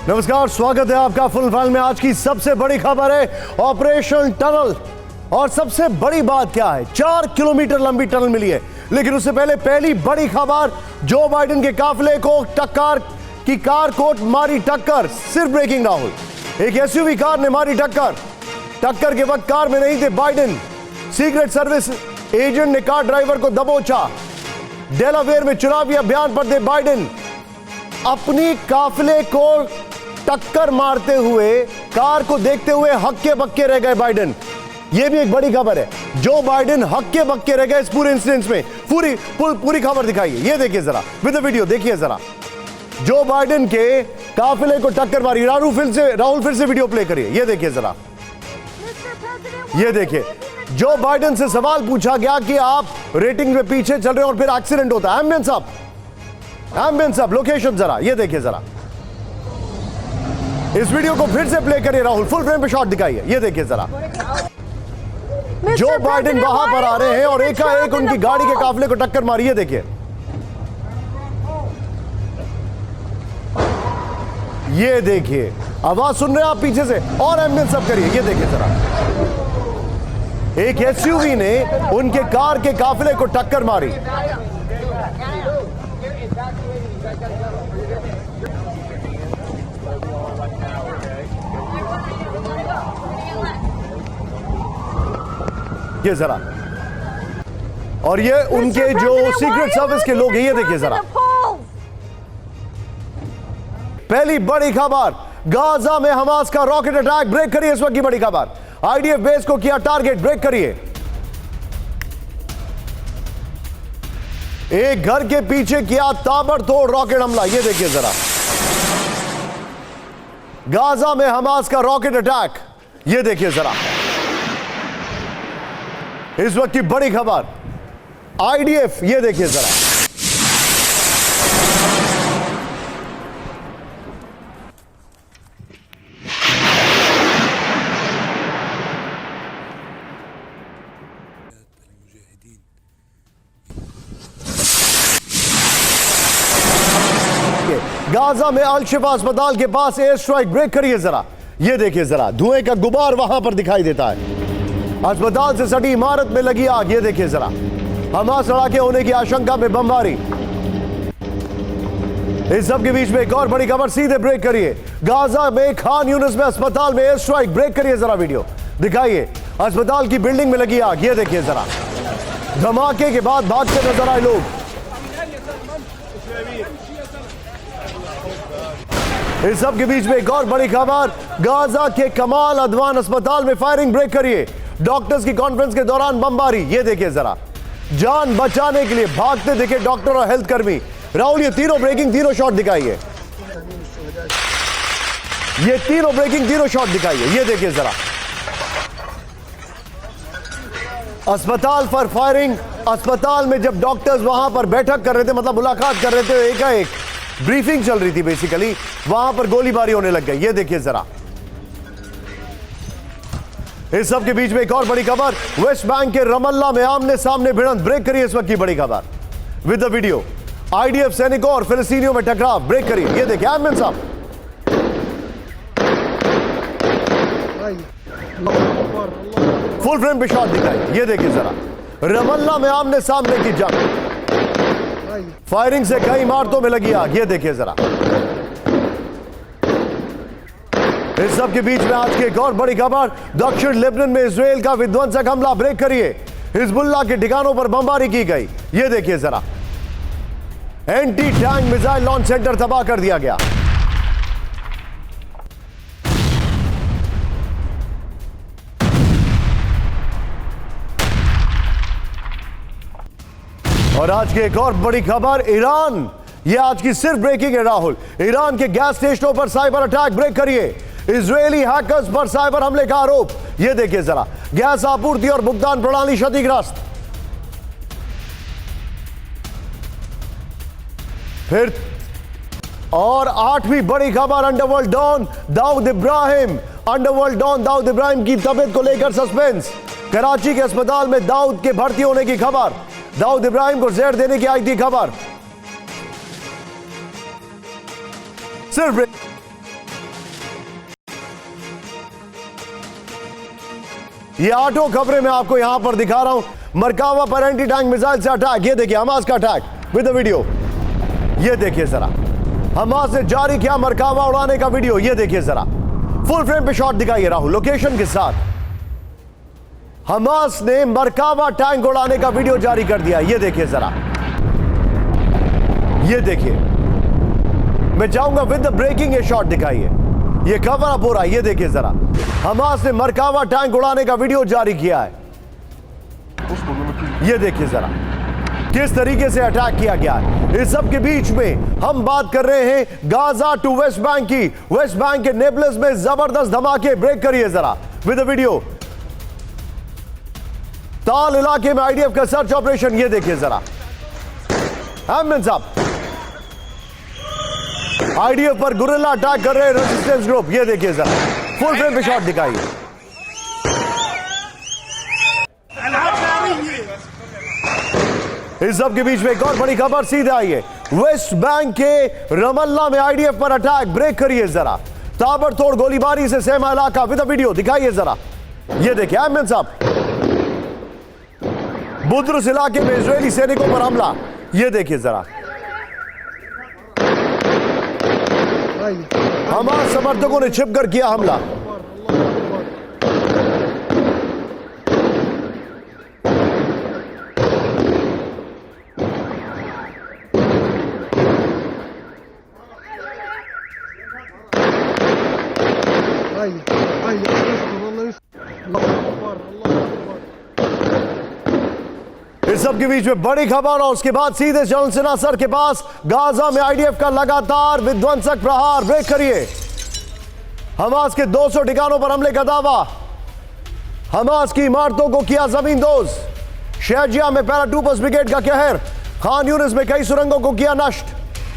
नमस्कार, स्वागत है आपका फुल फाइल में। आज की सबसे बड़ी खबर है ऑपरेशन टनल। और सबसे बड़ी बात क्या है, 4 किलोमीटर लंबी टनल मिली है। लेकिन उससे पहले पहली बड़ी खबर, जो बाइडेन के काफिले को टक्कर की कार को मारी टक्कर। सिर्फ ब्रेकिंग राहुल, एक एसयूवी कार ने मारी टक्कर। टक्कर के वक्त कार में नहीं थे बाइडेन। सीक्रेट सर्विस एजेंट ने कार ड्राइवर को दबोचा। डेलावेयर में चुनावी अभियान पर थे बाइडेन। अपनी काफिले को टक्कर मारते हुए कार को देखते हुए हक्के बक्के रह गए बाइडेन। यह भी एक बड़ी खबर है। जो बाइडेन हक्के बक्के रह गए इस पूरे इंसिडेंट में। पूरी खबर दिखाइए, ये देखिए जरा विद द वीडियो, देखिए जरा। जो बाइडेन के काफिले को टक्कर मारी। राहुल फिर से वीडियो प्ले करिए, ये देखिए जरा, ये देखिए। जो बाइडेन से सवाल पूछा गया कि आप रेटिंग में पीछे चल रहे हैं और फिर एक्सीडेंट होता है। एम्बियंस अप, लोकेशन जरा, ये देखिए जरा। इस वीडियो को फिर से प्ले करिए राहुल, फुल फ्रेम पे शॉट दिखाइए, ये देखिए जरा। जो बाइडेन वहां पर आ रहे हैं और एकाएक उनकी गाड़ी के काफिले को टक्कर मारी, ये देखिए। ये देखिए, आवाज सुन रहे हैं आप पीछे से, और एम्बियंस अप करिए, ये देखिए जरा। एक एसयूवी ने उनके कार के काफिले को टक्कर मारी। ये जरा, और ये उनके जो सीक्रेट सर्विस के लोग हैं, ये देखिए जरा। पहली बड़ी खबर, गाजा में हमास का रॉकेट अटैक। ब्रेक करिए इस वक्त की बड़ी खबर। आईडीएफ बेस को किया टारगेट, ब्रेक करिए। एक घर के पीछे किया ताबड़तोड़ रॉकेट हमला, ये देखिए जरा। गाजा में हमास का रॉकेट अटैक, ये देखिए जरा। इस वक्त की बड़ी खबर, आईडीएफ, ये देखिए जरा। गाजा में अल शिफा अस्पताल के पास एयर स्ट्राइक, ब्रेक करिए जरा, ये देखिए जरा। धुएं का गुबार वहां पर दिखाई देता है। अस्पताल से सटी इमारत में लगी आग, ये देखिए जरा। हमास लड़ाके होने की आशंका में बमबारी। इस सब के बीच में एक और बड़ी खबर, सीधे ब्रेक करिए। गाजा में खान यूनिस में अस्पताल में एयर स्ट्राइक, ब्रेक करिए जरा, वीडियो दिखाइए। अस्पताल की बिल्डिंग में लगी आग, ये देखिए जरा। धमाके के बाद भागते नजर आए लोग। इस सब के बीच में एक और बड़ी खबर, गाजा के कमाल अदवान अस्पताल में फायरिंग, ब्रेक करिए। डॉक्टर्स की कॉन्फ्रेंस के दौरान बमबारी, ये देखिए जरा। जान बचाने के लिए भागते दिखे डॉक्टर और हेल्थ कर्मी। राहुल, ये तीनों ब्रेकिंग, तीनों शॉट दिखाइए। ये तीनों ब्रेकिंग, तीनों शॉट दिखाइए, ये देखिए जरा। अस्पताल पर फायरिंग। अस्पताल में जब डॉक्टर्स वहां पर बैठक कर रहे थे, मतलब मुलाकात कर रहे थे, एकाएक ब्रीफिंग चल रही थी बेसिकली, वहां पर गोलीबारी होने लग गई, ये देखिए जरा। इस सब के बीच में एक और बड़ी खबर, वेस्ट बैंक के रमल्ला में आमने सामने भिड़ंत, ब्रेक करिए इस वक्त की बड़ी खबर विद द वीडियो। आईडीएफ सैनिकों और फिलिस्तीनियों में टकराव, ब्रेक करिए, ये देखिए। आमिर साहब, फुल फ्रेम पे शॉट दिखाइए, ये देखिए जरा। रमल्ला में आमने सामने की जंग, फायरिंग से कई इमारतों में लगी आग, ये देखिए जरा। इस सब के बीच में आज की एक और बड़ी खबर, दक्षिण लेबनान में इजराइल का विध्वंसक हमला, ब्रेक करिए। हिजबुल्लाह के ठिकानों पर बमबारी की गई, ये देखिए जरा। Anti tank missile launch centre तबाह कर दिया गया। और आज की एक और बड़ी खबर, ईरान, ये आज की सिर्फ ब्रेकिंग है राहुल। ईरान के गैस स्टेशनों पर साइबर अटैक, ब्रेक करिए। इजरायली हैकर्स पर साइबर हमले का आरोप, ये देखिए जरा। गैस आपूर्ति और भुगतान प्रणाली क्षतिग्रस्त। फिर और आठवीं बड़ी खबर, underworld don Dawood Ibrahim. Underworld don Dawood Ibrahim की तबीयत को लेकर सस्पेंस। कराची के अस्पताल में दाऊद के भर्ती होने की खबर। दाऊद इब्राहिम को जहर देने की आई थी खबर। सिर्फ ये 8 खबरें मैं आपको यहां पर दिखा रहा हूं। मरकावा पर एंटी टैंक मिसाइल से अटैक, ये देखिए हमास का अटैक विद द वीडियो। ये देखिए जरा, हमास ने जारी किया मरकावा उड़ाने का वीडियो। ये देखिए जरा, फुल फ्रेम पे शॉट दिखाइए राहुल, लोकेशन के साथ। हमास ने मरकावा टैंक उड़ाने का वीडियो जारी कर दिया। ये देखिए जरा, ये देखिए, मैं चाहूंगा विद द ब्रेकिंग ये शॉट दिखाइए, ये कवर अप हो रहा है। ये देखिए जरा, हमास ने मरकावा टैंक उड़ाने का वीडियो जारी किया है। ये देखिए जरा किस तरीके से अटैक किया गया है। इस सब के बीच में हम बात कर रहे हैं गाजा टू वेस्ट बैंक की। वेस्ट बैंक के नेबल्स में जबरदस्त धमाके, ब्रेक करिए जरा विद द वीडियो। ताल इलाके में आईडीएफ का सर्च ऑपरेशन, ये देखिए जरा, एम्बुलेंस साहब आईडीएफ पर गुरिल्ला अटैक कर रहे हैं रेजिस्टेंस ग्रुप। ये देखिए जरा, फुल फ्रेम पे शॉट दिखाइए। इस सब के बीच में एक और बड़ी खबर सीधे आई है। वेस्ट बैंक के रमल्ला में आईडीएफ पर अटैक, ब्रेक करिए जरा। ताबड़तोड़ गोलीबारी से सहमा इलाका विद वीडियो दिखाइए जरा। ये देखिए एम्बुलेंस साहब, बुद्रुस इलाके में इजरायली सैनिकों पर हमला। ये देखिए जरा, हमास समर्थकों ने छिपकर किया हमला। इस सब के बीच में बड़ी खबर और उसके बाद सीधे जॉन सिन्हा सर के पास। गाजा में आईडीएफ का लगातार विध्वंसक प्रहार, ब्रेक करिए। हमास के 200 ठिकानों पर हमले का दावा। हमास की इमारतों को किया जमींदोज। शहजिया में पैराट्रूपर्स ब्रिगेड का कहर। खान यूनिस में कई सुरंगों को किया नष्ट।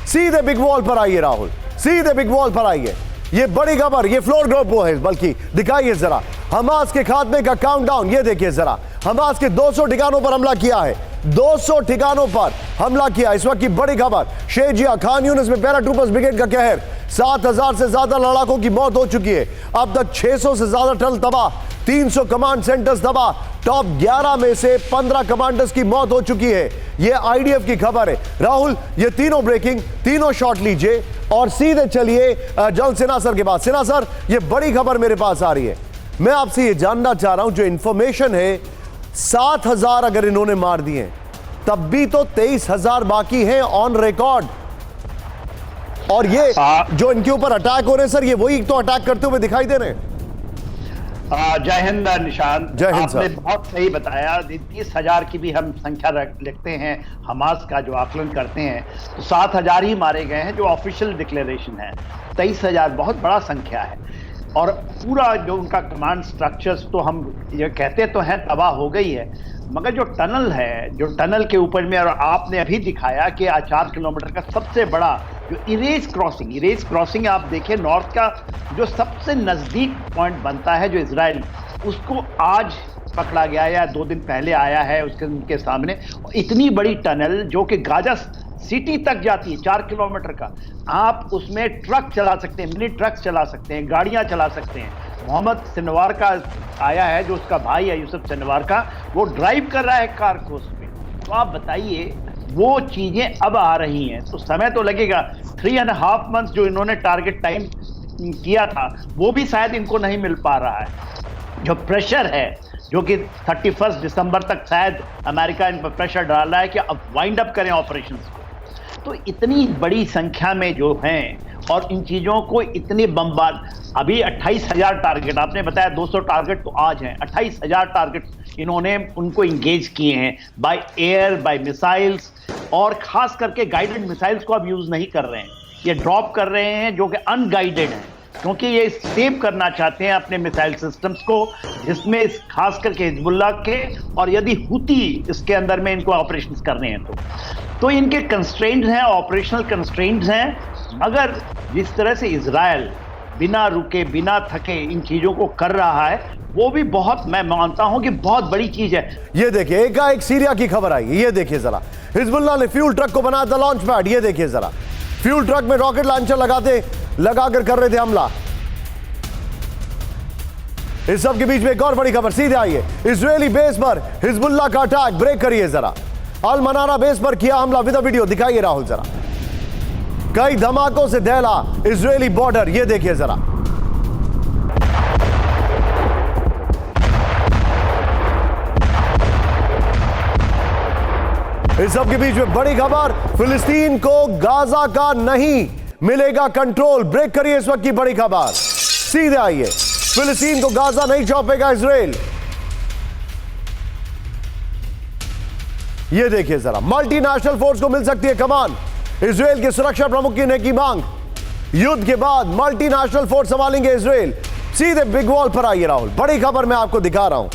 सीधे बिग वॉल पर आइए राहुल, सीधे बिग वॉल पर आइए। ये बड़ी खबर, ये फ्लोर ग्रुप वो है, बल्कि दिखाइए जरा हमास के खात्मे का काउंटडाउन। ये देखिए जरा, हमास के 200 ठिकानों पर हमला किया है, 200 ठिकानों पर हमला किया। इस वक्त की बड़ी खबर, शेजिया खान यूनिस में पैराट्रूपर्स ब्रिगेड का कहर। 7000 से ज्यादा लड़ाकों की मौत हो चुकी है। अब तक 600 से ज्यादा टनल तबाह, 300 कमांड सेंटर्स तबाह। टॉप 11 में से 15 कमांडर्स की मौत हो चुकी है। यह आईडीएफ की खबर है राहुल। ये तीनों ब्रेकिंग, तीनों शॉट लीजिए और सीधे चलिए जॉन सिन्हा सर के पास। सिन्हा सर, ये बड़ी खबर मेरे पास आ रही है। मैं आपसे ये जानना चाह रहा हूं, जो इंफॉर्मेशन है 7000 अगर इन्होंने मार दिए तब भी तो 23000 बाकी हैं ऑन रिकॉर्ड। और ये जो इनके ऊपर अटैक हो रहे हैं सर, ये वही तो अटैक करते हुए दिखाई दे रहे हैं। जय हिंद निशांत, जय हिंद आपने सर। बहुत सही बताया। 30,000 की भी हम संख्या लिखते हैं, हमास का जो आकलन करते हैं तो 7,000 ही मारे गए हैं जो ऑफिशियल डिक्लेरेशन है। 23,000 बहुत बड़ा संख्या है। और पूरा जो उनका कमांड स्ट्रक्चर्स तो हम ये कहते तो हैं तबाह हो गई है, मगर जो टनल है, जो टनल के ऊपर में, और आपने अभी दिखाया कि 4 किलोमीटर का सबसे बड़ा जो इरेज क्रॉसिंग आप देखिए, नॉर्थ का जो सबसे नज़दीक पॉइंट बनता है जो इजराइल, उसको आज पकड़ा गया या 2 दिन पहले आया है उनके सामने। इतनी बड़ी टनल जो कि गाजा सिटी तक जाती है, 4 किलोमीटर का। आप उसमें ट्रक चला सकते हैं, मिनी ट्रक चला सकते हैं, गाड़ियां चला सकते हैं। मोहम्मद सिनवार का आया है, जो उसका भाई है यूसुफ सिनवार का, वो ड्राइव कर रहा है कार को उसमें। तो आप बताइए, वो चीज़ें अब आ रही हैं तो समय तो लगेगा। 3.5 मंथ जो इन्होंने टारगेट टाइम किया था, वो भी शायद इनको नहीं मिल पा रहा है। जो प्रेशर है, जो कि 31 दिसंबर तक शायद अमेरिका इन पर प्रेशर डाल रहा है कि अब वाइंड अप करें ऑपरेशंस को। तो इतनी बड़ी संख्या में जो हैं और इन चीज़ों को इतने बमबाद, अभी 28,000 टारगेट, आपने बताया 200 टारगेट तो आज हैं, 28,000 टारगेट इन्होंने उनको इंगेज किए हैं बाय एयर, बाय मिसाइल्स, और खास करके गाइडेड मिसाइल्स को अब यूज़ नहीं कर रहे हैं, ये ड्रॉप कर रहे हैं जो कि अनगाइडेड हैं, क्योंकि ये सेव करना चाहते हैं अपने मिसाइल सिस्टम्स को, जिसमें खास करके हिजबुल्लाह के, और यदि हुती इसके अंदर में इनको ऑपरेशंस करने हैं तो इनके कंस्ट्रेंट्स हैं, ऑपरेशनल कंस्ट्रेंट्स हैं। मगर जिस तरह से इजराइल बिना रुके, बिना थके इन चीज़ों को कर रहा है, वो भी बहुत, मैं मानता हूं कि बहुत बड़ी चीज़ है। ये देखिए, एक सीरिया की खबर आई, ये देखिए जरा, हिजबुल्लाह ने फ्यूल ट्रक को बनाया था लॉन्च पैड। ये देखिए जरा, फ्यूल ट्रक में रॉकेट लॉन्चर लगाकर कर रहे थे हमला। इस सब के बीच में एक और बड़ी खबर, सीधे आइए। इजरायली बेस पर हिजबुल्लाह का अटैक, ब्रेक करिए जरा। अल मनारा बेस पर किया हमला, विद वीडियो दिखाइए राहुल जरा। कई धमाकों से दहला इजरायली बॉर्डर, ये देखिए जरा। इस सब के बीच में बड़ी खबर, फिलिस्तीन को गाजा का नहीं मिलेगा कंट्रोल, ब्रेक करिए इस वक्त की बड़ी खबर, सीधे आइए। फिलिस्तीन को गाजा नहीं सौंपेगा इजराइल, ये देखिए जरा। मल्टीनेशनल फोर्स को मिल सकती है कमान, इजराइल के सुरक्षा प्रमुख की मांग। युद्ध के बाद मल्टीनेशनल फोर्स संभालेंगे इजराइल। सीधे बिग वॉल पर आइए राहुल, बड़ी खबर मैं आपको दिखा रहा हूं,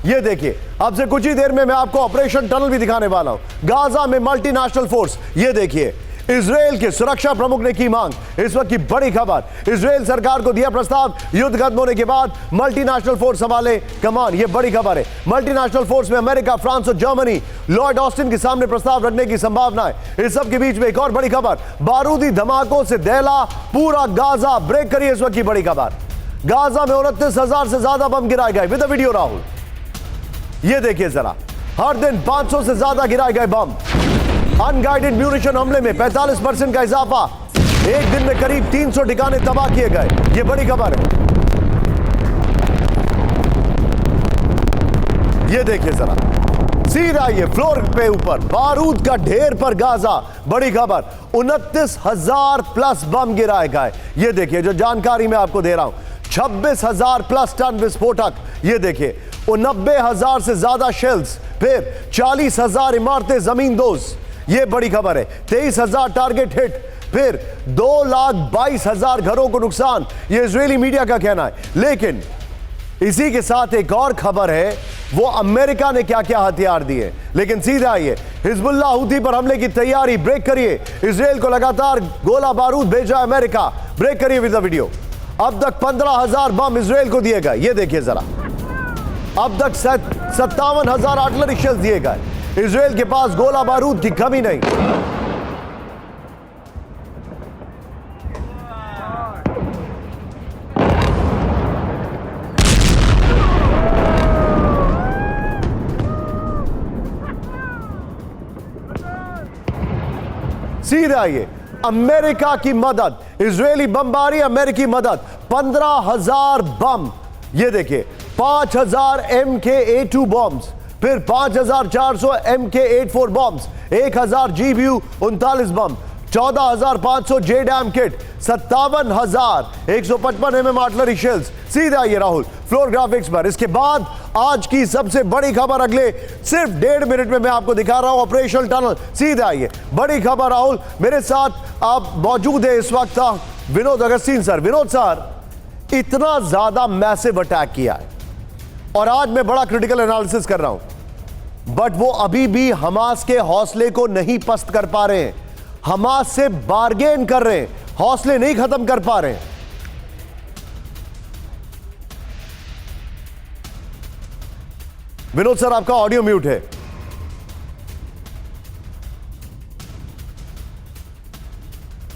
ये देखिए। अब से कुछ ही देर में मैं आपको ऑपरेशन टनल भी दिखाने वाला हूं। गाजा में मल्टीनेशनल फोर्स, ये देखिए। इजराइल के सुरक्षा प्रमुख ने की मांग, इस वक्त की बड़ी खबर। इजराइल सरकार को दिया प्रस्ताव, युद्ध खत्म होने के बाद मल्टीनेशनल फोर्स संभाले कमान, ये बड़ी खबर है। मल्टीनेशनल फोर्स में अमेरिका, फ्रांस और जर्मनी लॉर्ड ऑस्टिन के सामने प्रस्ताव रखने की संभावना है। इस सब के बीच में एक और बड़ी खबर, बारूदी धमाकों से दहला पूरा गाजा, ब्रेक करिए इस वक्त की बड़ी खबर। गाजा में 29,000 से ज्यादा बम गिराए गए, विद वीडियो राहुल, ये देखिए जरा। हर दिन 500 से ज्यादा गिराए गए बम। अनगाइडेड म्यूनिशन हमले में 45% का इजाफा, एक दिन में करीब 300 ठिकाने तबाह किए गए, ये बड़ी खबर है। ये देखिए जरा, सीधा ये फ्लोर पे ऊपर बारूद का ढेर पर गाजा, बड़ी खबर। 29,000 प्लस बम गिराए गए, ये देखिए जो जानकारी मैं आपको दे रहा हूं। 26,000 प्लस टन विस्फोटक, ये देखिए। 90,000 से ज्यादा शेल्स, फिर 40,000 इमारतें जमींदोज, ये बड़ी खबर है। 23,000 टारगेट हिट, फिर 2,22,000 घरों को नुकसान, ये इजरायली मीडिया का कहना है। लेकिन इसी के साथ एक और खबर है, वो अमेरिका ने क्या क्या हथियार दिए। लेकिन सीधा आइए, हिजबुल्लाह हूथी पर हमले की तैयारी, ब्रेक करिए। इजराइल को लगातार गोला बारूद भेजा अमेरिका, ब्रेक करिए विद द वीडियो। अब तक 15,000 बम इजराइल को दिए गए, ये देखिए जरा। अब तक 57,000 आर्टिलरी शेल्स दिए गए। इजराइल के पास गोला बारूद की कमी नहीं। सीधे आइए, अमेरिका की मदद, इजरायली बमबारी, अमेरिकी मदद। 15,000 बम, ये देखिए। 5,000 MK-A2 बॉम्ब्स, फिर 5,400 MK-84 बॉम्ब्स, 1,000 GBU 39 बम, 14,500 JDAM kit, 57,155 mm artillery shells. सीधे आइए राहुल फ्लोर ग्राफिक्स पर। इसके बाद आज की सबसे बड़ी खबर, अगले सिर्फ 1.5 मिनट में मैं आपको दिखा रहा हूं, ऑपरेशन टनल। सीधे आइए, बड़ी खबर राहुल, मेरे साथ आप मौजूद है इस वक्त विनोद अगस्तीन सर। विनोद सर, इतना ज्यादा मैसिव अटैक किया है और आज मैं बड़ा क्रिटिकल एनालिसिस कर रहा हूं, बट वो अभी भी हमास के हौसले को नहीं पस्त कर पा रहे हैं। हमास से बार्गेन कर रहे हैं, हौसले नहीं खत्म कर पा रहे हैं। विनोद सर, आपका ऑडियो म्यूट है।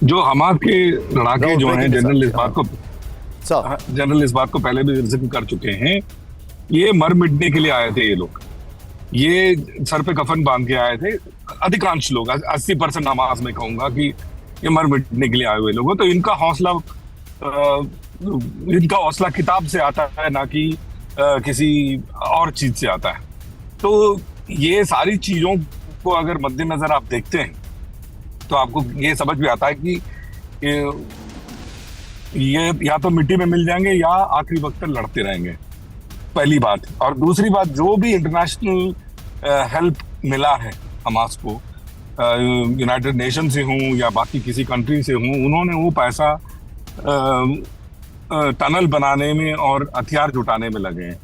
जो हमास के लड़ाके जो हैं, जनरल इस बात को पहले भी जिक्र कर चुके हैं, ये मर मिटने के लिए आए थे। ये लोग ये सर पे कफन बांध के आए थे। अधिकांश लोग, 80% हमास में कहूंगा कि ये मर मिटने के लिए आए हुए लोग हैं। तो इनका हौसला किताब से आता है, ना कि किसी और चीज से आता है। तो ये सारी चीजों को अगर मद्देनजर आप देखते हैं तो आपको ये समझ में आता है कि ये या तो मिट्टी में मिल जाएंगे या आखिरी वक्त तक लड़ते रहेंगे, पहली बात। और दूसरी बात, जो भी इंटरनेशनल हेल्प मिला है हमास को, यूनाइटेड नेशन से हूँ या बाकी किसी कंट्री से हूँ, उन्होंने वो पैसा टनल बनाने में और हथियार जुटाने में लगे हैं।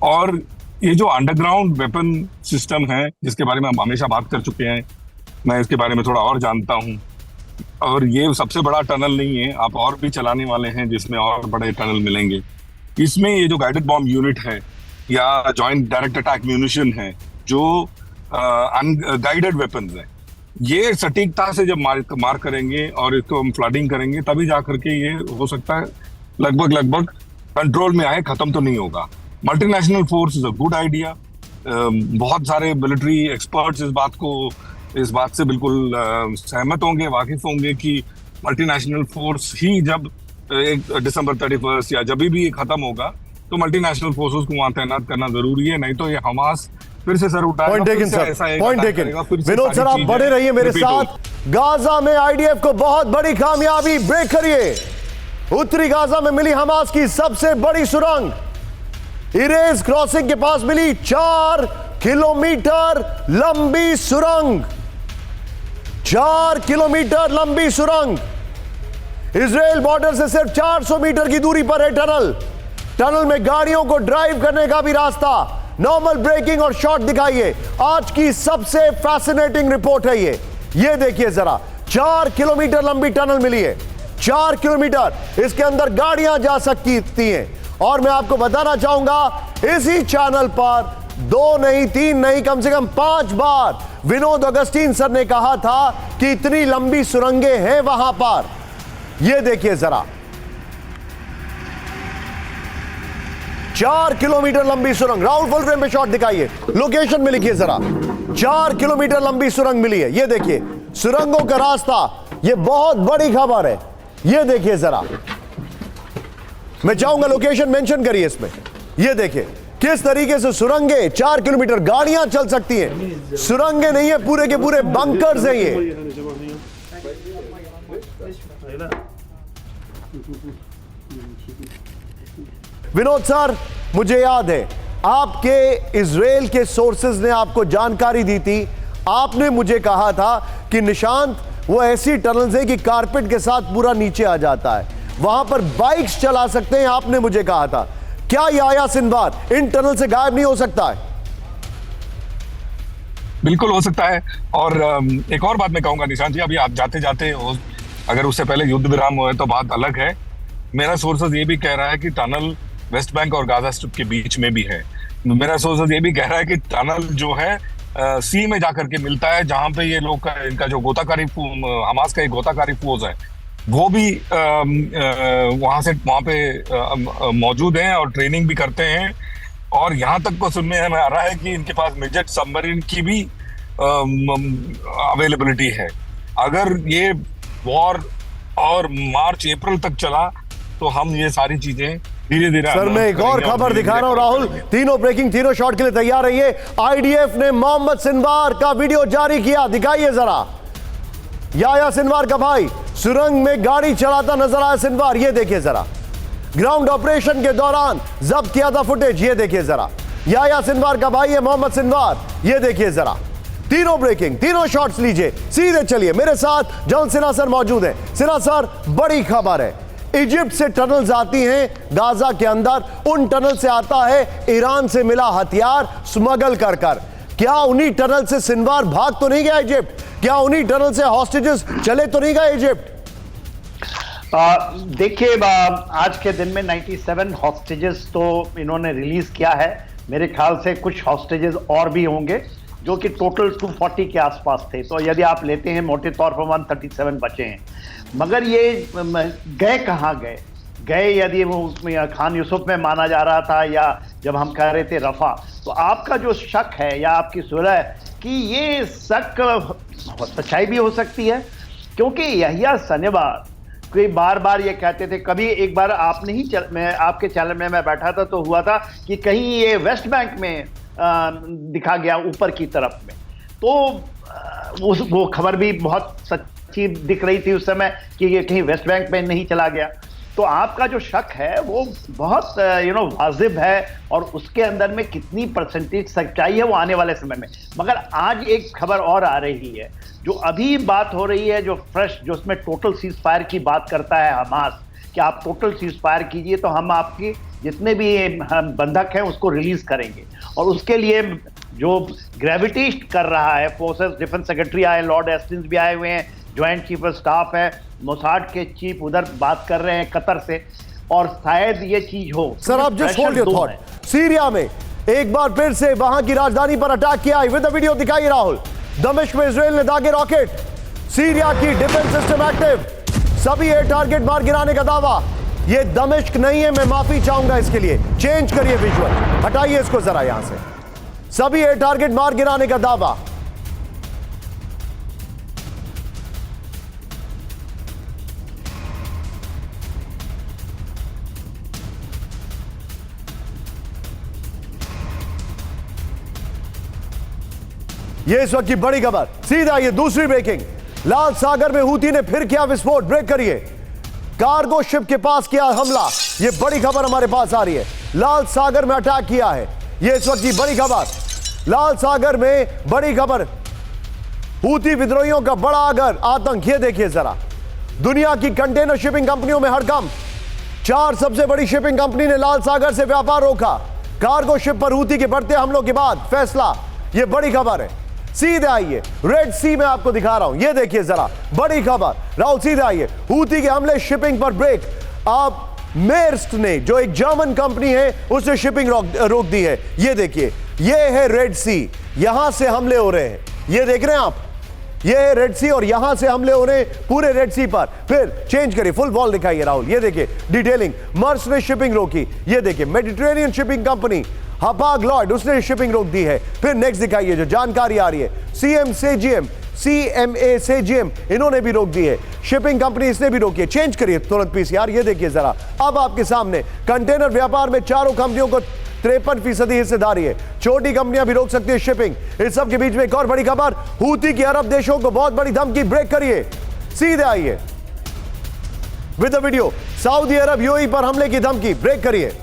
और ये जो अंडरग्राउंड वेपन सिस्टम है, जिसके बारे में हम हमेशा बात कर चुके हैं, मैं इसके बारे में थोड़ा और जानता हूँ। और ये सबसे बड़ा टनल नहीं है, आप और भी चलाने वाले हैं जिसमें और बड़े टनल मिलेंगे। इसमें ये जो गाइडेड बॉम्ब यूनिट है या जॉइंट डायरेक्ट अटैक म्यूनिशन है, जो अनगाइडेड वेपन्स है, ये सटीकता से जब मार करेंगे और इसको हम फ्लडिंग करेंगे, तभी जा करके ये हो सकता है लगभग कंट्रोल में आए, खत्म तो नहीं होगा। Multinational force is a good idea. बहुत सारे मिलिट्री एक्सपर्ट्स इस बात से बिल्कुल सहमत होंगे, वाकिफ होंगे कि मल्टीनेशनल फोर्स ही जब एक दिसंबर 31 या जब भी ये खत्म होगा तो मल्टीनेशनल फोर्सेस को वहां तैनात करना जरूरी है, नहीं तो ये हमास फिर से सर उठाएगा। Point taken sir, point taken. Vinod sir आप बने रहिए मेरे साथ। गाजा में आईडीएफ को बहुत बड़ी कामयाबी, ब्रेक करिए। उत्तरी गाजा में मिली हमास की सबसे बड़ी सुरंग। इरेज क्रॉसिंग के पास मिली 4 किलोमीटर लंबी सुरंग। 4 किलोमीटर लंबी सुरंग। इजराइल बॉर्डर से सिर्फ 400 मीटर की दूरी पर है टनल। टनल में गाड़ियों को ड्राइव करने का भी रास्ता, नॉर्मल ब्रेकिंग और शॉर्ट दिखाइए। आज की सबसे फैसिनेटिंग रिपोर्ट है ये देखिए जरा। 4 किलोमीटर लंबी टनल मिली है। 4 किलोमीटर, इसके अंदर गाड़ियां जा सकती हैं। और मैं आपको बताना चाहूंगा, इसी चैनल पर 2 नहीं 3 नहीं कम से कम 5 बार विनोद अगस्टीन सर ने कहा था कि इतनी लंबी सुरंगें हैं वहां पर। यह देखिए जरा, 4 किलोमीटर लंबी सुरंग। राहुल फुल फ्रेम पे शॉट दिखाइए, लोकेशन में लिखिए जरा। 4 किलोमीटर लंबी सुरंग मिली है। यह देखिए सुरंगों का रास्ता, यह बहुत बड़ी खबर है। यह देखिए जरा, मैं चाहूंगा लोकेशन मेंशन करिए इसमें। यह देखिए किस तरीके से सुरंगें, 4 किलोमीटर गाड़ियां चल सकती हैं। सुरंगें नहीं है, पूरे के पूरे बंकर्स हैं ये। विनोद सर, मुझे याद है आपके इजराइल के सोर्सेज ने आपको जानकारी दी थी। आपने मुझे कहा था कि निशांत, वो ऐसी टनल्स है कि कारपेट के साथ पूरा नीचे आ जाता है, वहां पर बाइक्स चला सकते हैं। आपने मुझे कहा था, क्या याया सिनवार इन टनल से गायब नहीं हो सकता है? बिल्कुल हो सकता है। और एक और बात मैं कहूंगा निशांत जी, अभी आप जाते जाते अगर उससे पहले युद्ध विराम हुआ है तो बात अलग है। मेरा सोर्सेज ये भी कह रहा है कि टनल वेस्ट बैंक और गाजा स्ट्रिप के बीच में भी है। मेरा सोर्सेज ये भी कह रहा है कि टनल जो है सी में जाकर के मिलता है, जहां पे ये लोग इनका जो गोताकारी हमास का एक गोताकारी फोर्स है वो भी वहां पे मौजूद हैं और ट्रेनिंग भी करते हैं। और यहाँ तक को सुनने में आ रहा है कि इनके पास मिडजेट सबमरीन की भी अवेलेबिलिटी है। अगर ये वॉर और मार्च अप्रैल तक चला तो हम ये सारी चीजें धीरे धीरे। सर मैं एक और खबर दिखा रहा हूं राहुल, तीनों ब्रेकिंग, तीनों शॉट के लिए तैयार रहिए। आईडीएफ ने मोहम्मद सिनवार का वीडियो जारी किया, दिखाइए जरा। याया सिनवार का भाई सुरंग में गाड़ी चलाता नजर आया सिनवार। ये देखिए जरा, ग्राउंड ऑपरेशन के दौरान जब्त किया था फुटेज। ये देखिए जरा, याया सिनवार का भाई है मोहम्मद सिनवार। ये देखिए जरा, तीनों ब्रेकिंग, तीनों शॉट्स लीजिए, सीधे चलिए। मेरे साथ जॉन सिन्हा सर मौजूद हैं। सिन्हा सर, बड़ी खबर है, इजिप्ट से टनल्स आती हैं गाजा के अंदर, उन टनल से आता है ईरान से मिला हथियार स्मगल कर कर। क्या उन्हीं टनल से सिनवार भाग तो नहीं गया इजिप्ट? क्या उन्हीं टनल से हॉस्टेजेस चले तो नहीं गए इजिप्ट? देखिए, आज के दिन में 97 हॉस्टेजेस तो इन्होंने रिलीज किया है। मेरे ख्याल से कुछ हॉस्टेजेस और भी होंगे, जो कि टोटल 240 के आसपास थे। तो यदि आप लेते हैं मोटे तौर पर 137 बचे हैं। मगर ये गए कहाँ गए यदि वो उसमें खान यूसुफ में माना जा रहा था, या जब हम कह रहे थे रफा, तो आपका जो शक है या आपकी सुलह है कि ये शक सच्चाई भी हो सकती है, क्योंकि यहिया सिनवार कोई बार बार ये कहते थे। कभी एक बार आपने ही मैं आपके चैनल में मैं बैठा था तो हुआ था कि कहीं ये वेस्ट बैंक में दिखा गया ऊपर की तरफ में, तो वो खबर भी बहुत सच्ची दिख रही थी उस समय कि ये कहीं वेस्ट बैंक में नहीं चला गया। तो आपका जो शक है वो बहुत वाजिब है, और उसके अंदर में कितनी परसेंटेज सच्चाई है वो आने वाले समय में। मगर आज एक खबर और आ रही है, जो अभी बात हो रही है, जो फ्रेश, जो उसमें टोटल सीज फायर की बात करता है हमास, कि आप टोटल सीज फायर कीजिए तो हम आपकी जितने भी बंधक हैं उसको रिलीज करेंगे। और उसके लिए जो ग्रेविटी कर रहा है फोर्सेस, डिफेंस सेक्रेटरी आए, लॉर्ड एस्टिन्स भी आए हुए हैं, ज्वाइंट चीफ ऑफ स्टाफ है, मोसाड के चीफ उधर बात कर रहे हैं कतर से, और शायद ये चीज हो। सर आप just hold your thought. Syria में एक बार फिर से वहां की राजधानी पर अटैक किया है, विद द वीडियो दिखाइए राहुल। दमिश्क में इजराइल ने दागे रॉकेट, सीरिया की डिफेंस सिस्टम एक्टिव, सभी 8 टारगेट मार गिराने का दावा। ये दमिश्क नहीं है, मैं माफी चाहूंगा इसके लिए। चेंज करिए विजुअल, हटाइए इसको जरा यहां से। सभी एयर टारगेट मार गिराने का दावा। ये इस वक्त की बड़ी खबर। सीधा ये दूसरी ब्रेकिंग। लाल सागर में हूती ने फिर किया विस्फोट। ब्रेक करिए। कार्गो शिप के पास किया हमला। ये बड़ी खबर हमारे पास आ रही है। लाल सागर में अटैक किया है। ये इस वक्त की बड़ी खबर। लाल सागर में बड़ी खबर। हूती विद्रोहियों का बड़ा अगर आतंक। ये देखिए जरा, दुनिया की कंटेनर शिपिंग कंपनियों में हड़कंप। 4 सबसे बड़ी शिपिंग कंपनी ने लाल सागर से व्यापार रोका। कार्गो शिप पर हूती के बढ़ते हमलों के बाद फैसला। ये बड़ी खबर है। सीधे आइए, रेड सी में आपको दिखा रहा हूं। ये देखिए जरा, बड़ी खबर। राहुल सीधे आइए। हूती के हमले, शिपिंग पर ब्रेक। अब मेर्स्क ने, जो एक जर्मन कंपनी है, उसने शिपिंग रोक दी है। ये देखिए, ये है रेड सी। यहां से हमले हो रहे हैं। ये देख रहे हैं आप, ये है रेड सी और यहां से हमले हो रहे हैं पूरे रेड सी पर। फिर चेंज करिए, फुल वॉल दिखाइए राहुल। ये देखिए डिटेलिंग। मर्स ने शिपिंग रोकी। ये देखिए मेडिटेरेनियन शिपिंग कंपनी हपाग लॉयड, उसने शिपिंग रोक दी है। फिर नेक्स्ट दिखाइए जो जानकारी आ रही है। सीएमए सेजीएम इन्होंने भी रोक दी है। शिपिंग कंपनी इसने भी रोकी है। चेंज करिए तुरंत पीसीआर। ये देखिए जरा, अब आपके सामने कंटेनर व्यापार में चारों कंपनियों को 53% हिस्सेदारी है। छोटी कंपनियां भी रोक सकती है शिपिंग। इस सब के बीच में एक और बड़ी खबर। हूती की अरब देशों को बहुत बड़ी धमकी। ब्रेक करिए, सीधे आइए with the video. Saudi Arab UAE पर हमले की धमकी। ब्रेक करिए।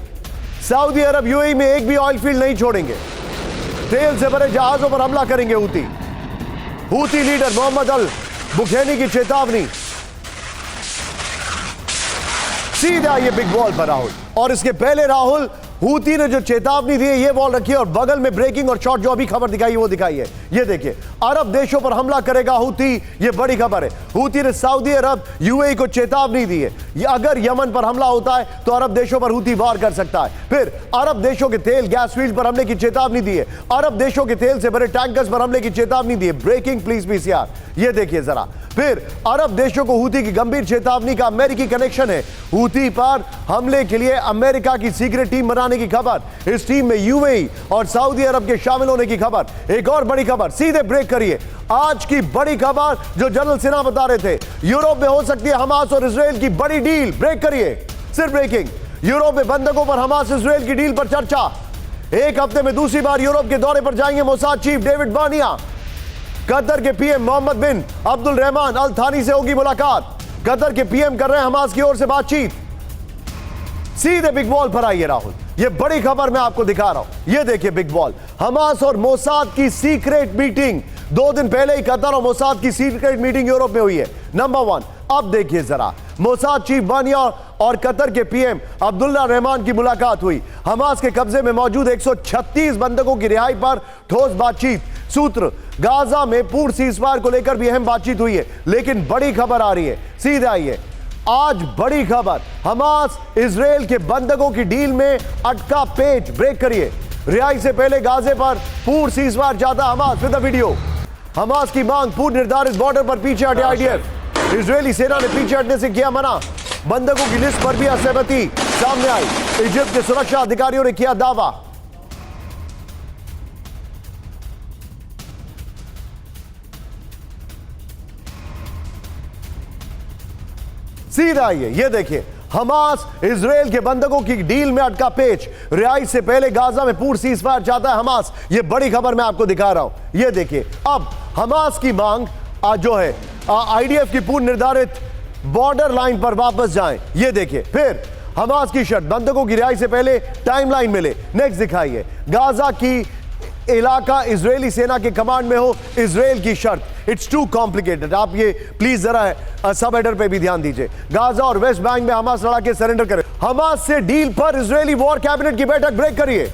सऊदी अरब यूएई में एक भी ऑयल फील्ड नहीं छोड़ेंगे। तेल से भरे जहाजों पर हमला करेंगे हूती। हूती लीडर मोहम्मद अल बुखैनी की चेतावनी। सीधे आइए बिग बॉल पर राहुल। और इसके पहले राहुल, हूती ने जो चेतावनी दी है ये बॉल रखी है और बगल में ब्रेकिंग और शॉट जो अभी खबर दिखाई वो दिखाई है। ये देखिए, अरब देशों पर हमला करेगा हूती। ये बड़ी खबर है। हूती ने सऊदी अरब यूएई को चेतावनी दी है। ये अगर यमन पर हमला होता है तो अरब देशों पर हूती वार कर सकता है। फिर अरब देशों के तेल गैस फील्ड पर हमले की चेतावनी दी है। अरब देशों के तेल से भरे टैंकर्स पर हमले की चेतावनी दी है। Breaking please PCR. ये देखिए जरा, फिर अरब देशों को हूती की गंभीर चेतावनी का अमेरिकी कनेक्शन है। हूती पर हमले के लिए अमेरिका की सीक्रेट टीम बनाने की खबर। इस टीम में यूएई और सऊदी अरब के शामिल होने की खबर। एक और बड़ी खबर, सीधे ब्रेक करिए। आज की बड़ी खबर जो जनरल सिन्हा बता रहे थे, यूरोप में हो सकती है हमास और इजराइल की बड़ी डील। ब्रेक करिए, सिर्फ ब्रेकिंग। यूरोप में बंधकों पर हमास इजराइल की डील पर चर्चा। एक हफ्ते में दूसरी बार यूरोप के दौरे पर जाएंगे मोसाद चीफ डेविड बानिया। कतर के पीएम मोहम्मद बिन अब्दुल रहमान अल थानी से होगी मुलाकात। कतर के पीएम कर रहे हैं हमास की ओर से बातचीत। सीधे बिग बॉल पर आइए राहुल। ये बड़ी खबर मैं आपको दिखा रहा हूं। ये देखिए बिग बॉल। हमास और मोसाद की सीक्रेट मीटिंग। 2 दिन पहले ही कतर और मोसाद की सीक्रेट मीटिंग यूरोप में हुई है। नंबर 1। अब देखिए जरा, मोसाद चीफ बानिया और कतर के पीएम अब्दुल्ला रहमान की मुलाकात हुई। हमास के कब्जे में मौजूद 136 बंधकों की रिहाई पर ठोस बातचीत। सूत्र, गाजा में पूर्ण सीजफायर को लेकर भी अहम बातचीत हुई है। लेकिन बड़ी खबर आ रही है। सीधे आइए, आज बड़ी खबर। हमास इजराइल के बंधकों की डील में अटका पेच। ब्रेक करिए। रिहाई से पहले गाजे पर पूर्ण सीजफायर चाहता Hamas. With the video. Hamas की मांग, पूर्व निर्धारित बॉर्डर पर पीछे हटे आईडीएफ। इजरायली सेना ने पीछे हटने से किया मना। बंधकों की लिस्ट पर भी असहमति सामने आई। इजिप्ट के सुरक्षा अधिकारियों ने किया दावा। सीधा आइए, ये देखिए, हमास इजराइल के बंधकों की डील में अटका पेच। रिहाई से पहले गाजा में पूर्ण सीजफायर चाहता है हमास। ये बड़ी खबर मैं आपको दिखा रहा हूं। ये देखिए, अब हमास की मांग जो है आईडीएफ की पूर्ण निर्धारित बॉर्डर लाइन पर वापस जाएं। ये देखिए, फिर हमास की शर्त, बंधकों की रिहाई से पहले टाइमलाइन मिले। नेक्स्ट दिखाइए, गाजा की इलाका इजरायली सेना के कमांड में हो। इजराइल की शर्त, इट्स टू कॉम्प्लिकेटेड। आप ये प्लीज जरा सब हेडर पे भी ध्यान दीजिए। गाजा और वेस्ट बैंक में हमास लड़ा के सरेंडर करें। हमास से डील पर इजरायली वॉर कैबिनेट की बैठक। ब्रेक करिए।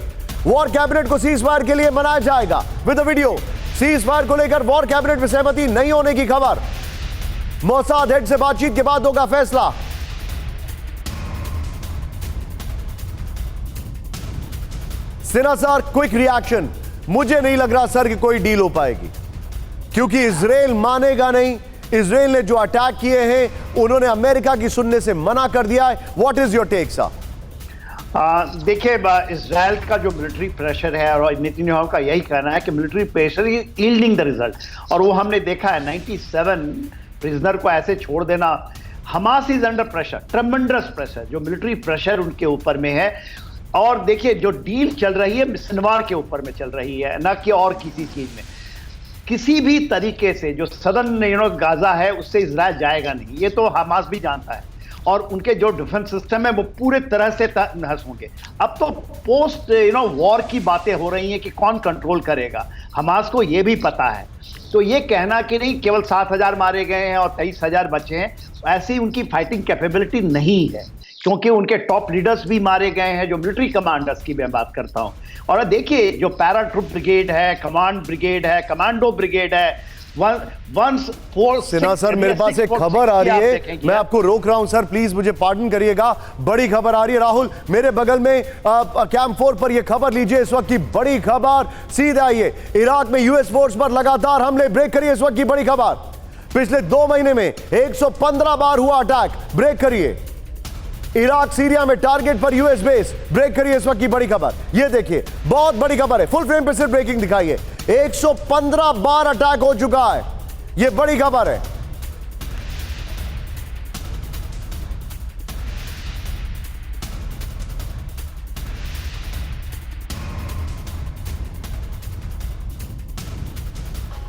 वॉर कैबिनेट को सीज फायर के लिए मनाया जाएगा। With the video. Cease fire को लेकर वॉर कैबिनेट में सहमति नहीं होने की खबर। मोसाद हेड से बातचीत के बाद होगा फैसला। Sinha sir, quick reaction. मुझे नहीं लग रहा सर कि कोई डील हो पाएगी, क्योंकि इजराइल मानेगा नहीं। इजराइल ने जो अटैक किए हैं उन्होंने अमेरिका की सुनने से मना कर दिया है। What is your take sir? देखिए, इजराइल का जो मिलिट्री प्रेशर है और नेतन्याहू का यही कहना है कि military pressure is yielding the result, और वो हमने देखा है 97 प्रिजनर को ऐसे छोड़ देना। Hamas is under pressure, ट्रेमेंडस pressure, जो मिलिट्री प्रेशर उनके ऊपर में है। और देखिए, जो डील चल रही है सिनवार के ऊपर में चल रही है, ना कि और किसी चीज में। किसी भी तरीके से जो सदर्न गाजा है उससे इजराइल जाएगा नहीं, ये तो हमास भी जानता है। और उनके जो डिफेंस सिस्टम है वो पूरे तरह से तहस होंगे। अब तो पोस्ट वॉर की बातें हो रही हैं कि कौन कंट्रोल करेगा। हमास को ये भी पता है। तो ये कहना कि नहीं केवल 7,000 मारे गए हैं और 23,000 बचे हैं, ऐसी उनकी फाइटिंग कैपेबिलिटी नहीं है, क्योंकि उनके टॉप लीडर्स भी मारे गए हैं, जो मिलिट्री कमांडर्स की मैं बात करता हूं। और देखिए, जो पैरा ट्रूप ब्रिगेड है, कमांड ब्रिगेड है, कमांडो ब्रिगेड है, सिन्हा सर, मेरे पास एक खबर आ रही है, मैं आपको रोक रहा हूं सर, प्लीज मुझे पार्डन करिएगा। बड़ी खबर आ रही है राहुल, मेरे बगल में कैंप 4 पर यह खबर लीजिए। इस वक्त की बड़ी खबर सीधा आइए, इराक में यूएस फोर्स पर लगातार हमले, ब्रेक करिए इस वक्त की बड़ी खबर। पिछले 2 महीने में 115 बार हुआ अटैक, ब्रेक करिए। इराक सीरिया में टारगेट पर यूएस बेस, ब्रेक करिए इस वक्त की बड़ी खबर। ये देखिए, बहुत बड़ी खबर है, फुल फ्रेम पे सिर्फ ब्रेकिंग दिखाइए। 115 बार अटैक हो चुका है, ये बड़ी खबर है।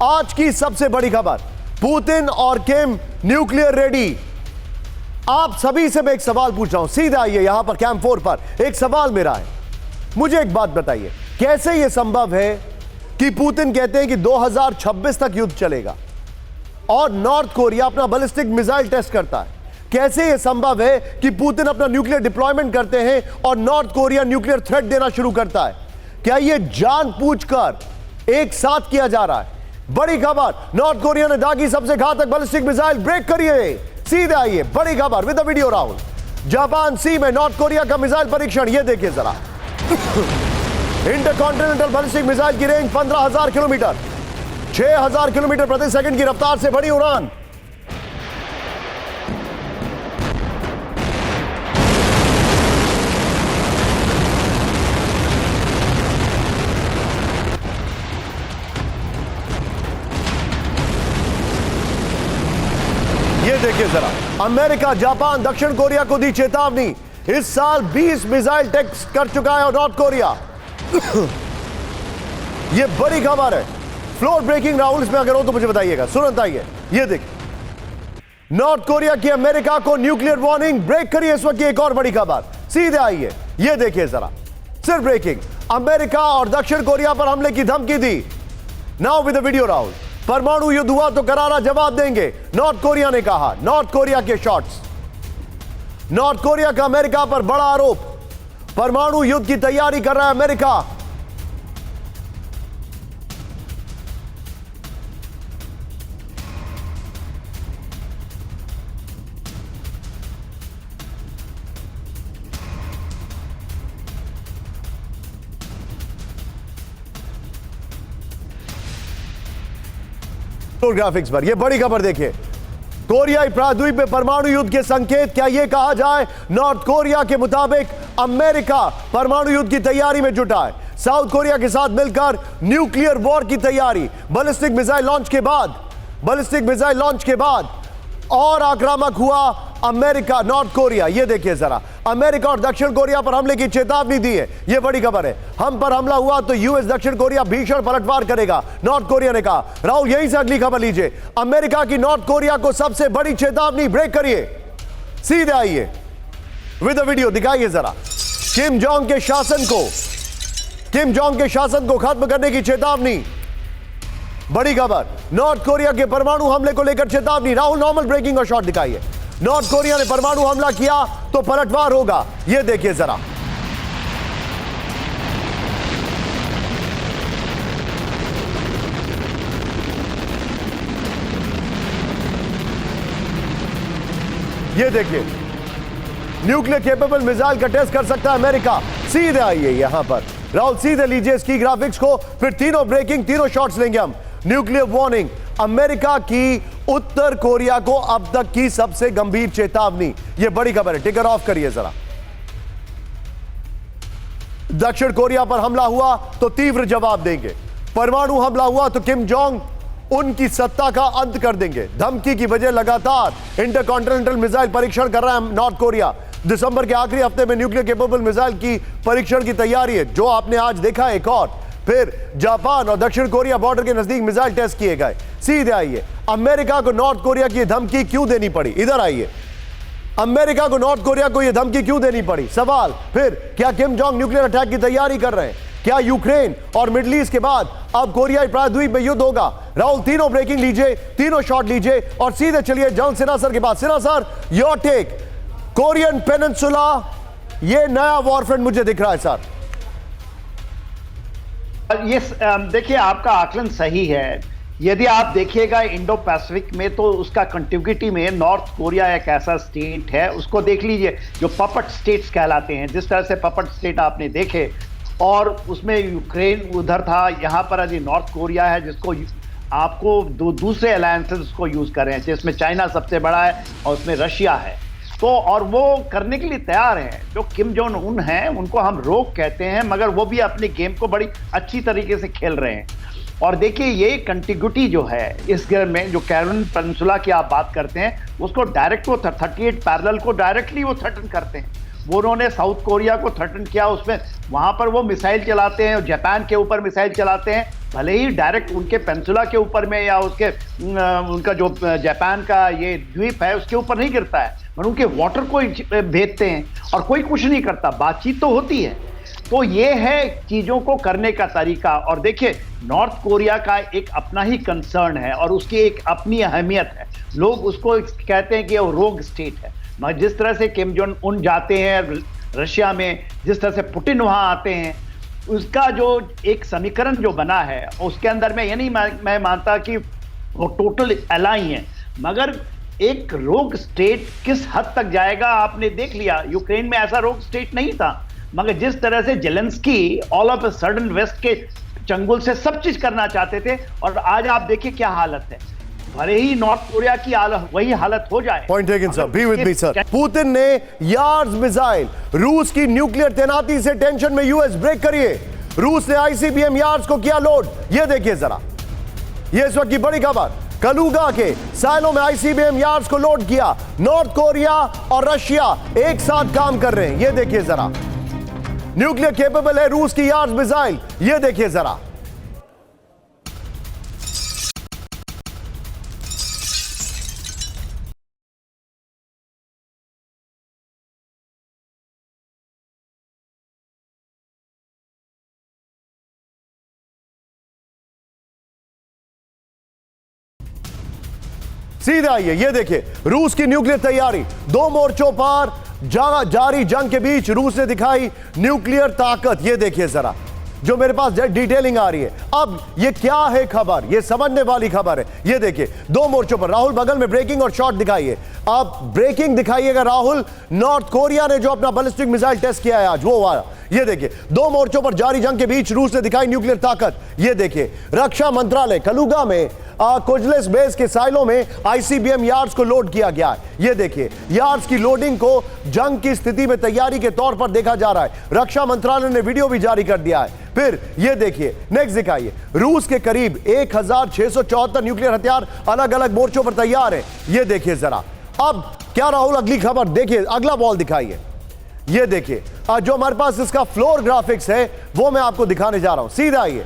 आज की सबसे बड़ी खबर, पुतिन और किम न्यूक्लियर रेडी। आप सभी से मैं एक सवाल पूछ रहा हूं, सीधा आइए यहां पर कैंप 4 पर। एक सवाल मेरा है, मुझे एक बात बताइए, कैसे यह संभव है कि पुतिन कहते हैं कि 2026 तक युद्ध चलेगा और नॉर्थ कोरिया अपना बैलिस्टिक मिसाइल टेस्ट करता है? कैसे यह संभव है कि पुतिन अपना न्यूक्लियर डिप्लॉयमेंट करते हैं और नॉर्थ कोरिया न्यूक्लियर थ्रेट देना शुरू करता है? क्या यह जानबूझकर एक साथ किया जा रहा है? बड़ी खबर, नॉर्थ कोरिया ने दागी सबसे घातक बैलिस्टिक मिसाइल, ब्रेक करिए, सीधे आइए, बड़ी खबर with the video Rahul. Japan sea में नॉर्थ कोरिया का मिसाइल परीक्षण, ये देखिए जरा। इंटरकॉन्टिनेंटल बैलिस्टिक मिसाइल की रेंज 15,000 किलोमीटर, 6,000 किलोमीटर प्रति सेकंड की रफ्तार से बड़ी उड़ान। ये देखिए जरा, अमेरिका, जापान, दक्षिण कोरिया को दी चेतावनी। इस साल 20 मिसाइल टेस्ट कर चुका है और नॉर्थ कोरिया। ये बड़ी खबर है, फ्लोर ब्रेकिंग राहुल, इसमें अगर हो तो मुझे बताइएगा। तुरंत आइए, ये देखिए, नॉर्थ कोरिया की अमेरिका को न्यूक्लियर वार्निंग, ब्रेक करिए इस वक्त की एक और बड़ी खबर, सीधे आइए, ये देखिए जरा, सिर्फ ब्रेकिंग। अमेरिका और दक्षिण कोरिया पर हमले की धमकी दी। Now with the video Rahul. परमाणु युद्ध हुआ तो करारा जवाब देंगे, नॉर्थ कोरिया ने कहा। नॉर्थ कोरिया के शॉट्स, नॉर्थ कोरिया का अमेरिका पर बड़ा आरोप, परमाणु युद्ध की तैयारी कर रहा है अमेरिका। ग्राफिक्स पर यह बड़ी खबर देखिए, कोरियाई प्रायद्वीप में परमाणु युद्ध के संकेत। क्या यह कहा जाए, नॉर्थ कोरिया के मुताबिक अमेरिका परमाणु युद्ध की तैयारी में जुटा है, साउथ कोरिया के साथ मिलकर न्यूक्लियर वॉर की तैयारी। बैलिस्टिक मिसाइल लॉन्च के बाद और आक्रामक हुआ अमेरिका, नॉर्थ कोरिया। ये देखिए जरा, अमेरिका और दक्षिण कोरिया पर हमले की चेतावनी दी है, ये बड़ी खबर है। हम पर हमला हुआ तो यूएस दक्षिण कोरिया भीषण पलटवार करेगा, नॉर्थ कोरिया ने कहा। राहुल, यहीं से अगली खबर लीजिए, अमेरिका की नॉर्थ कोरिया को सबसे बड़ी चेतावनी, ब्रेक करिए, सीधे आइए, विद द वीडियो दिखाइए जरा। किम जोंग के शासन को खत्म करने की चेतावनी, बड़ी खबर। नॉर्थ कोरिया के परमाणु हमले को लेकर चेतावनी। राहुल, नॉर्मल ब्रेकिंग और शॉट दिखाइए। नॉर्थ कोरिया ने परमाणु हमला किया तो पलटवार होगा, यह देखिए जरा। ये देखिए, न्यूक्लियर केपेबल मिसाइल का टेस्ट कर सकता है अमेरिका। सीधे आइए यहां पर राहुल, सीधे लीजिए इसकी ग्राफिक्स को, फिर तीनों ब्रेकिंग, तीनों शॉट्स लेंगे हम। न्यूक्लियर वार्निंग, अमेरिका की उत्तर कोरिया को अब तक की सबसे गंभीर चेतावनी। यह बड़ी खबर है, टिकर ऑफ करिए जरा। दक्षिण कोरिया पर हमला हुआ तो तीव्र जवाब देंगे, परमाणु हमला हुआ तो किम जोंग उनकी सत्ता का अंत कर देंगे। धमकी की वजह लगातार इंटरकॉन्टिनेंटल मिसाइल परीक्षण कर रहा है नॉर्थ कोरिया। दिसंबर के आखिरी हफ्ते में न्यूक्लियर केपेबल मिसाइल की परीक्षण की तैयारी है, जो आपने आज देखा एक और। फिर जापान और दक्षिण कोरिया बॉर्डर के नजदीक मिसाइल टेस्ट किए गए। सीधे आइए, अमेरिका को नॉर्थ कोरिया की धमकी क्यों देनी पड़ी? इधर आइए, अमेरिका को नॉर्थ कोरिया को यह धमकी क्यों देनी पड़ी? सवाल। फिर क्या किम जोंग न्यूक्लियर अटैक की तैयारी कर रहे हैं? क्या यूक्रेन और मिडिल ईस्ट के बाद अब कोरियाई प्रायद्वीप में युद्ध होगा? राहुल, तीनों ब्रेकिंग लीजिए, तीनों शॉट लीजिए और सीधे चलिए जॉन सिन्हा सर के पास। Sinha sir, your take. Korean peninsula, ये नया वॉरफ्रंट मुझे दिख रहा है सर। ये देखिए, आपका आकलन सही है। यदि आप देखिएगा इंडो पैसिफिक में, तो उसका कंटिग्यूटी में नॉर्थ कोरिया एक ऐसा स्टेट है, उसको देख लीजिए, जो पपट स्टेट्स कहलाते हैं। जिस तरह से पपट स्टेट आपने देखे, और उसमें यूक्रेन उधर था, यहाँ पर अभी नॉर्थ कोरिया है, जिसको आपको दूसरे अलायंसेस उसको यूज कर रहे हैं, जिसमें चाइना सबसे बड़ा है और उसमें रशिया है। तो और वो करने के लिए तैयार हैं। जो किम जोंग उन हैं, उनको हम रोग कहते हैं, मगर वो भी अपने गेम को बड़ी अच्छी तरीके से खेल रहे हैं। और देखिए, ये कंटिग्यूटी जो है इस गेम में, जो कोरियन पेनिनसुला की आप बात करते हैं, उसको डायरेक्ट वो 38 पैरेलल को डायरेक्टली वो थ्रेटन करते हैं। वो उन्होंने साउथ कोरिया को थ्रेटन किया, उसमें वहाँ पर वो मिसाइल चलाते हैं, जापान के ऊपर मिसाइल चलाते हैं, भले ही डायरेक्ट उनके पेनिनसुला के ऊपर में या उसके उनका जो जापान का ये द्वीप है उसके ऊपर नहीं गिरता है, पर उनके वाटर को भेजते हैं और कोई कुछ नहीं करता। बातचीत तो होती है। तो ये है चीज़ों को करने का तरीका। और देखिए, नॉर्थ कोरिया का एक अपना ही कंसर्न है और उसकी एक अपनी अहमियत है। लोग उसको कहते हैं कि वो रोग स्टेट है। मगर जिस तरह से किम जोंग उन जाते हैं रशिया में, जिस तरह से पुतिन वहाँ आते हैं, उसका जो एक समीकरण जो बना है, उसके अंदर में ये नहीं मैं मानता कि वो टोटल अलाई है, मगर एक रोग स्टेट किस हद तक जाएगा आपने देख लिया। यूक्रेन में ऐसा रोग स्टेट नहीं था, मगर जिस तरह से Zelensky all of a sudden West के चंगुल से सब चीज करना चाहते थे, और आज आप देखिए क्या हालत है। भले ही नॉर्थ कोरिया की वही हालत हो जाए। Point taken sir, be with me sir. Putin ने यार्ड्स मिसाइल, रूस की न्यूक्लियर तैनाती से टेंशन में यूएस। ब्रेक करिए, रूस ने आईसीबीएम यार्ड्स को किया लोड। ये देखिए जरा, ये इस वक्त की बड़ी खबर। कलुगा के साइलों में आईसीबीएम यार्ड्स को लोड किया। नॉर्थ कोरिया और रशिया एक साथ काम कर रहे हैं। ये देखिए जरा, न्यूक्लियर केपेबल है रूस की यार्ड्स मिसाइल। ये देखिए जरा, सीधे आइए। ये देखिए, रूस की न्यूक्लियर तैयारी। दो मोर्चों पर जारी जंग के बीच रूस ने दिखाई न्यूक्लियर ताकत। ये देखिए जरा, जो मेरे पास डिटेलिंग आ रही है। अब ये क्या है खबर, ये समझने वाली खबर है। ये देखिए, दो मोर्चों पर। राहुल, बगल में ब्रेकिंग और शॉट दिखाइए। अब ब्रेकिंग दिखाइएगा राहुल। नॉर्थ कोरिया ने जो अपना बैलिस्टिक मिसाइल टेस्ट किया है आज, वो वाला। ये देखिए, दो मोर्चों पर जारी जंग के बीच रूस ने दिखाई न्यूक्लियर ताकत। ये देखिए, रक्षा मंत्रालय कलुगा में कोजलेस बेस के साइलों में आईसीबीएम यार्ड्स को लोड किया गया है। ये देखिए, यार्ड्स की लोडिंग को जंग की स्थिति में तैयारी के तौर पर देखा जा रहा है। रक्षा मंत्रालय ने वीडियो भी जारी कर दिया है। फिर ये देखिए, नेक्स्ट दिखाइए, रूस के करीब 1674 न्यूक्लियर हथियार अलग अलग मोर्चों पर तैयार है। ये देखिए जरा। अब क्या राहुल, अगली खबर देखिए, अगला बॉल दिखाइए। ये देखिए, जो हमारे पास इसका फ्लोर ग्राफिक्स है वो मैं आपको दिखाने जा रहा हूं। सीधा आइए,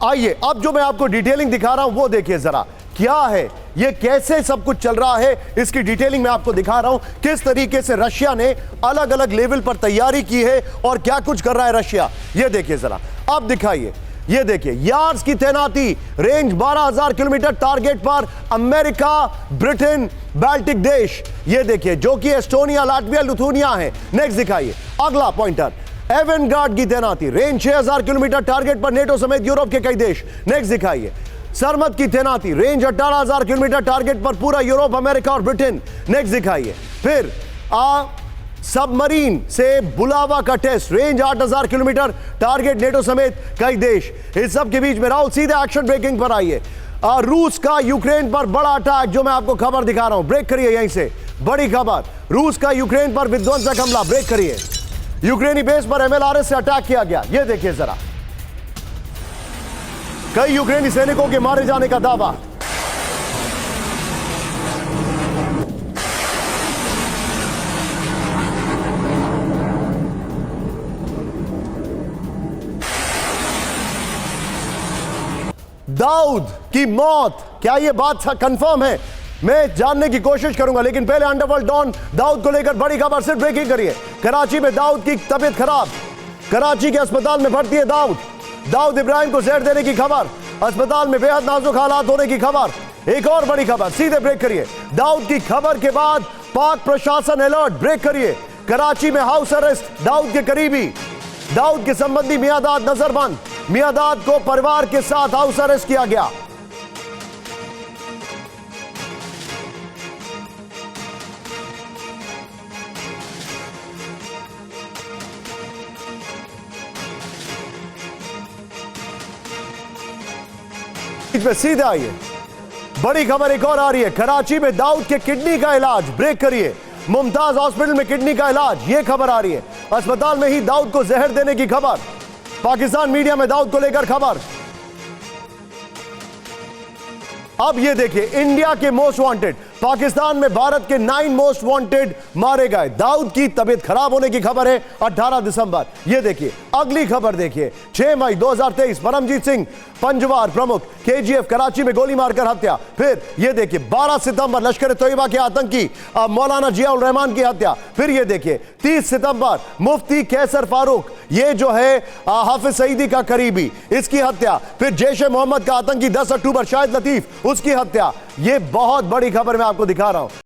आइए। अब जो मैं आपको डिटेलिंग दिखा रहा हूं वो देखिए जरा, क्या है ये, कैसे सब कुछ चल रहा है, इसकी डिटेलिंग मैं आपको दिखा रहा हूं। किस तरीके से रशिया ने अलग अलग लेवल पर तैयारी की है और क्या कुछ कर रहा है रशिया। ये देखिए जरा, अब दिखाइए। ये देखिए, यार्ड्स की तैनाती, रेंज 12,000 किलोमीटर, टारगेट पर अमेरिका, ब्रिटेन, बाल्टिक देश। ये देखिए, जो कि एस्टोनिया, लाटविया, लिथुआनिया है। नेक्स्ट दिखाइए, अगला पॉइंटर, एवेनगार्ड की तैनाती, रेंज 6,000 किलोमीटर, टारगेट पर नेटो समेत यूरोप के कई देश। नेक्स्ट दिखाइए, सरमत की तैनाती, रेंज 18,000 किलोमीटर, टारगेट पर पूरा यूरोप, अमेरिका और ब्रिटेन। नेक्स्ट दिखाइए, फिर सबमरीन से बुलावा का test, range 8,000 kilometre, target NATO समेत कई देश। इस सब के बीच में राहुल सीधे एक्शन ब्रेकिंग पर आइए। रूस का यूक्रेन पर बड़ा अटैक, जो मैं आपको खबर दिखा रहा हूं, ब्रेक करिए यहीं से। बड़ी खबर, रूस का यूक्रेन पर विध्वंसक हमला, ब्रेक करिए। यूक्रेनी बेस पर एमएलआरएस से अटैक किया गया, यह देखिए जरा। कई यूक्रेनी सैनिकों के मारे जाने का दावा। दाऊद की मौत, क्या यह बात कंफर्म है? मैं जानने की कोशिश करूंगा, लेकिन पहले अंडरवर्ल्ड डॉन दाऊद को लेकर बड़ी खबर। सिर्फ ब्रेकिंग करिए। कराची में दाऊद की तबीयत खराब, कराची के अस्पताल में भर्ती है दाऊद इब्राहिम को जहर देने की खबर, अस्पताल में बेहद नाजुक हालात होने की खबर। एक और बड़ी खबर, सीधे ब्रेक करिए। दाऊद की खबर के बाद पाक प्रशासन अलर्ट, ब्रेक करिए। कराची में हाउस अरेस्ट, दाऊद के करीबी, दाऊद के संबंधी मियादाद नजरबंद, मियादाद को परिवार के साथ हाउस अरेस्ट किया गया। पे सीधे आइए, बड़ी खबर एक और आ रही है। कराची में दाऊद के किडनी का इलाज, ब्रेक करिए। मुमताज हॉस्पिटल में किडनी का इलाज, यह खबर आ रही है। अस्पताल में ही दाऊद को जहर देने की खबर। पाकिस्तान मीडिया में दाऊद को लेकर खबर। अब यह देखिए, इंडिया के मोस्ट वांटेड, पाकिस्तान में भारत के 9 मोस्ट वांटेड मारे गए। दाऊद की तबीयत खराब होने की खबर है 18 दिसंबर। यह देखिए, अगली खबर देखिए, 6 मई 2023, परमजीत सिंह पंजवार प्रमुख, केजीएफ कराची में गोली मारकर हत्या। फिर यह देखिए, 12 सितंबर लश्कर तैयबा के आतंकी मौलाना जियाउल रहमान की हत्या। फिर यह देखिए, 30 सितंबर मुफ्ती कैसर फारूक, ये जो है हाफिज सईदी का करीबी, इसकी हत्या। फिर जैश ए मोहम्मद का आतंकी 10 अक्टूबर शाहिद लतीफ, उसकी हत्या। यह बहुत बड़ी खबर मैं आपको दिखा रहा हूं।